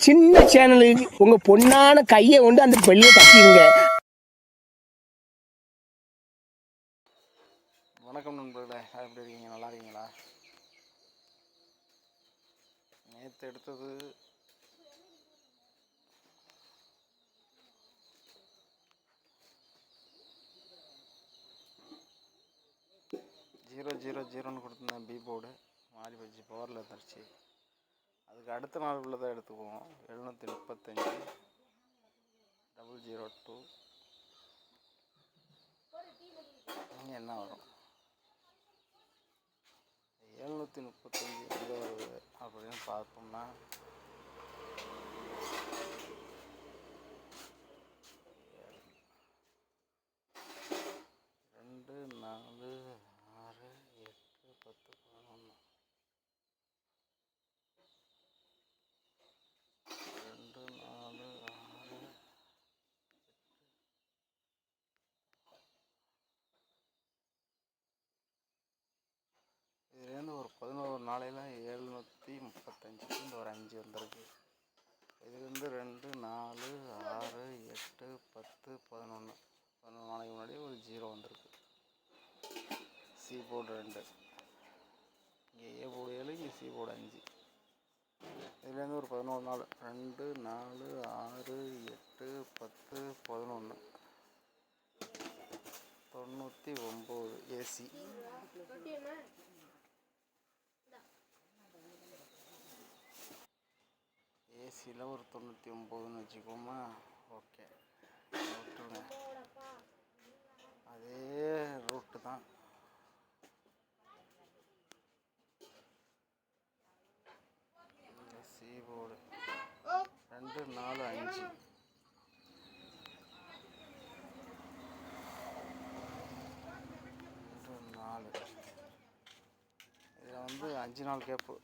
சின்ன சேனலுக்கு உங்க பொண்ணான கையை கொண்டு அந்த பெல்லியை தட்டிடுங்க. வணக்கம் நண்பர்களே, எப்படி இருக்கீங்க? நல்லா இருக்கீங்களா? நேற்று எடுத்தது ஜீரோ ஜீரோ ஜீரோன்னு கொடுத்துருந்தேன். பி போர்டு மாறி போச்சு, பவரில் தரிச்சு. அதுக்கு அடுத்த நாள் உள்ளதை எடுத்துக்குவோம். 735 002 இங்கே என்ன வரும்? 735 எங்கே வருது அப்படின்னு பார்ப்போம்னா, ரெண்டு 4 6 8 10 11 2 4 6 இதுலேருந்து ஒரு 11 நாளையில் 735 இந்த ஒரு 5 வந்திருக்கு. இதுலேருந்து 2 4 6 8 10 11 நாளைக்கு முன்னாடி ஒரு 0 வந்திருக்கு. சி போர்டு 2, இங்கே ஏ போர்டு 7, இங்கே சி போர்டு 5. இதுலேருந்து ஒரு 11 நாள் 2 4 6 8 10 11 99 ஏசி. ஏசியில் ஒரு 99ன்னு வச்சுக்கோமா. ஓகே, விட்டுருங்க. அதே ரூட்டு தான். C board 2 4 5 2 4. இதில் வந்து 5 நாள் கேப்பு.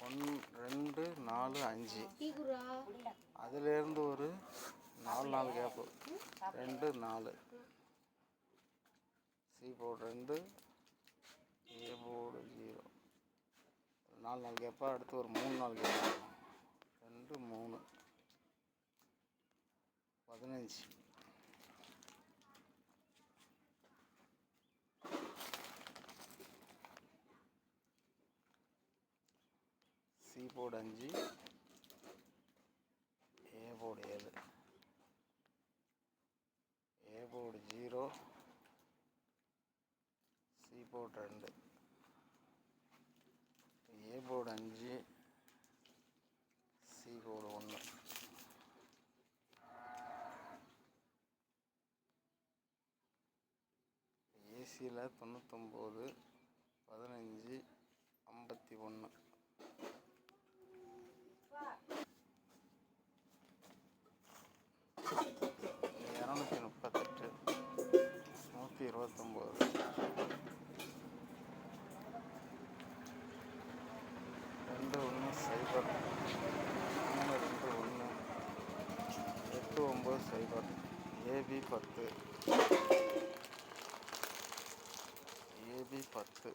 1 2 4 5. அதுலேருந்து ஒரு 4 நாள் gap. 2 4 C board 2, A board 0. 4 நாள் கேப்பா. அடுத்து ஒரு 3 நாள் gap. 2 3 15. C board 5, A board 7, A board 0, C board 2, A board 5, C board 1. ஏசியில் 99 15 51. $238 129 2 1 0 3 2 1 8 9 0. AB 10, AB 10,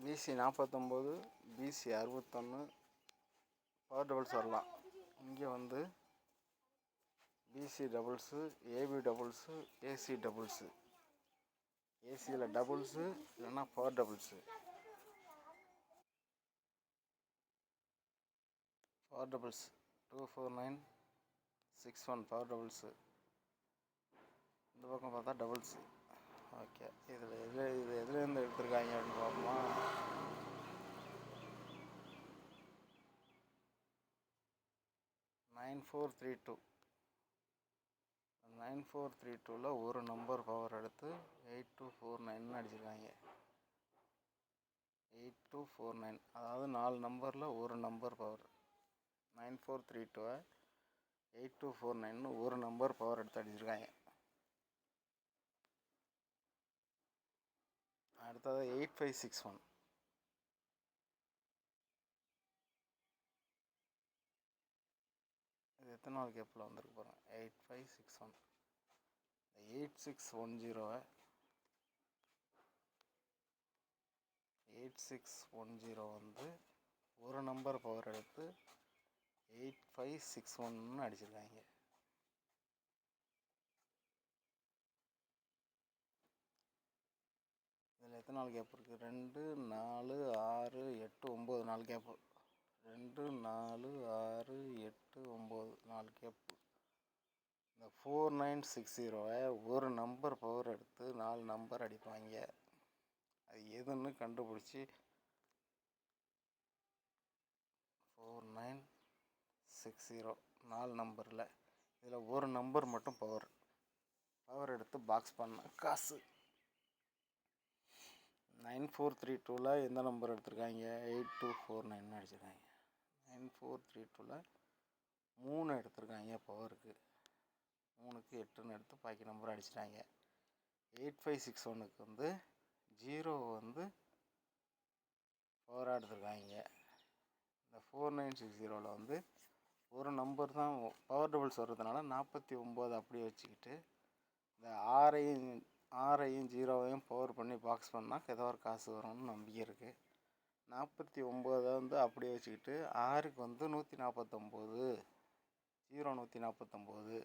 BC 49, BC 61. Power doubles வரலாம். இங்கே வந்து BC doubles, AB doubles, AC doubles. ஏசியில் டபுள்ஸு இல்லைன்னா power doubles. Power doubles 24961 power doubles. இந்த பக்கம் பார்த்தா doubles. Okay, இது எதுலேருந்து எடுத்திருக்காங்க அப்படின்னு பார்ப்போமா. 9432. 9432ல் ஒரு நம்பர் பவர் எடுத்து 8249 அடிச்சிருக்காங்க. 8249, அதாவது 4 நம்பரில் ஒரு நம்பர் பவர். 9432 8249 ஒரு நம்பர் பவர் எடுத்து அடிச்சிருக்காங்க. அடுத்தது 8561. இது எத்தனை நாள் கேப்பில் வந்திருக்கு பாருங்கள். 8561 8610 8610 வந்து ஒரு நம்பர் பவர் எடுத்து 8561 அடிச்சிருக்காங்க. இதில் எத்தனை நாள் கேப் இருக்குது? 2 4 6 8 9 4 கேப்பு. 2 4 6 8 9 4 கேப்பு. இந்த 4960 ஒரு நம்பர் பவர் எடுத்து 4 நம்பர் அடிப்பாங்க. அது எதுன்னு கண்டுபிடிச்சி 4960 4 நம்பரில் இதில் ஒரு நம்பர் மட்டும் பவர் எடுத்து பாக்ஸ் பண்ண காசு. 9432ல் எந்த நம்பர் எடுத்திருக்காங்க? 8249 அடிச்சிருக்காங்க. 9432ல் 3 எடுத்திருக்காங்க பவருக்கு. 3க்கு 8ன்னு எடுத்து பாக்கி நம்பர் அடிச்சிட்டாங்க. 8561க்கு வந்து 0 வந்து பவராக எடுத்திருக்காங்க. இந்த 4960ல் வந்து ஒரு நம்பர் தான் பவர் டபுள்ஸ் வர்றதுனால 49 அப்படியே வச்சுக்கிட்டு இந்த 6ஐயும் 0வையும் பவர் பண்ணி பாக்ஸ் பண்ணால் ஏதோ ஒரு காசு வரும்னு நம்பிக்கை இருக்குது. 49 வந்து அப்படியே வச்சுக்கிட்டு 6க்கு வந்து 149 0 149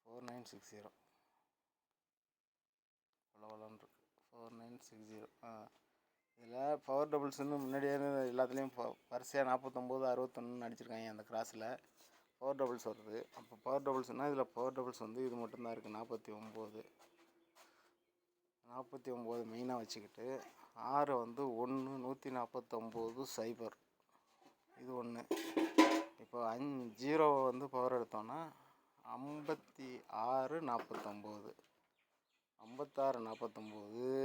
4960 அவ்வளோன்னு இருக்கு. 4960 இதில் பவர் டபுள்ஸ்ன்னு முன்னாடியே எல்லாத்துலேயும் வரிசையாக 49 61 அடிச்சிருக்காங்க. அந்த கிராஸில் பவர் டபுள்ஸ் வருது. அப்போ பவர் டபுள்ஸ்னால் இதில் பவர் டபுள்ஸ் வந்து இது மட்டும்தான் இருக்குது. 49 மெயினாக வச்சுக்கிட்டு 6 வந்து 1 149 0 இது ஒன்று. இப்போ 0 வந்து பவர் எடுத்தோன்னா 56 49 56 49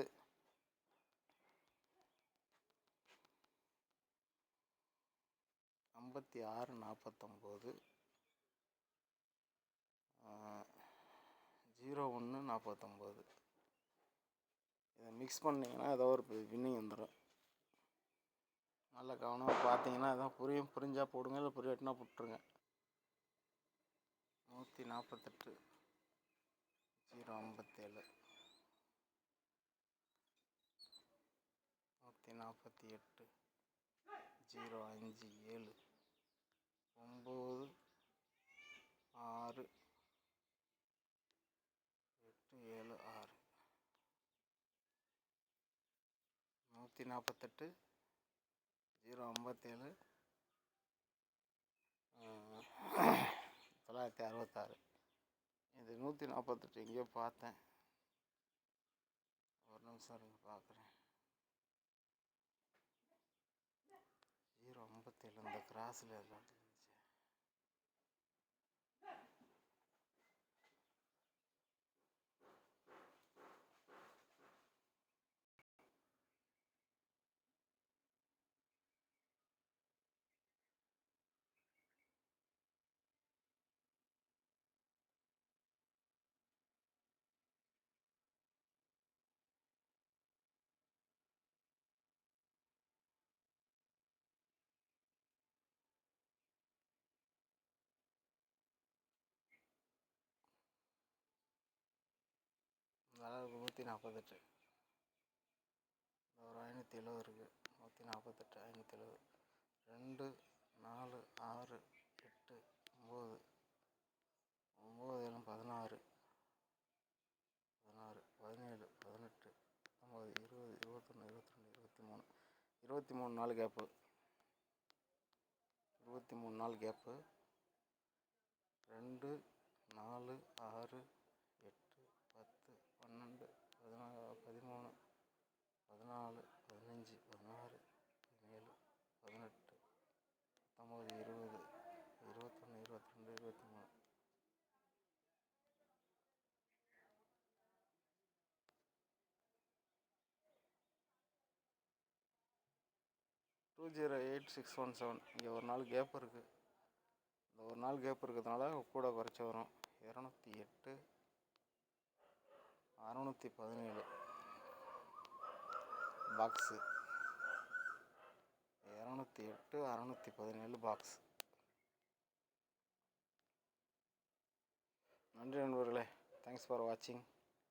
56 49 01 49 இதை மிக்ஸ் பண்ணிங்கன்னா ஏதோ ஒரு வின்னிங் வந்துடும். நல்ல கவனமாக பார்த்தீங்கன்னா எதாவது புரிஞ்சால் போடுங்க, இல்லை புரியாட்டினா போட்டுருங்க. 148 057 148 057 9 6 8 7 6 148 057 966. இது 148 எங்கேயோ பார்த்தேன். ஒரு நிமிஷம் இருங்க பார்க்குறேன். 057 இந்த கிராஸில் எல்லாம் இருந்துச்சு. அதாவது 148 ஒரு 570 இருக்குது. 148 570 2 4 6 8 9 9 7 16 17 18 19 20 21 22 23 நாள் கேப்பு. 23 நாள் கேப்பு. 2 4 6 8 10 12 14 13 14 15 16 17 18 19 20 21 22 23 208617 இங்கே ஒரு நாள் கேப் இருக்குது. இந்த ஒரு நாள் கேப் இருக்கிறதுனால கூட குறைச்சி வரும். 208 617 பாக்ஸு. 208 617 பாக்ஸ். நன்றி நண்பர்களே. தேங்க்ஸ் ஃபார் வாட்சிங்.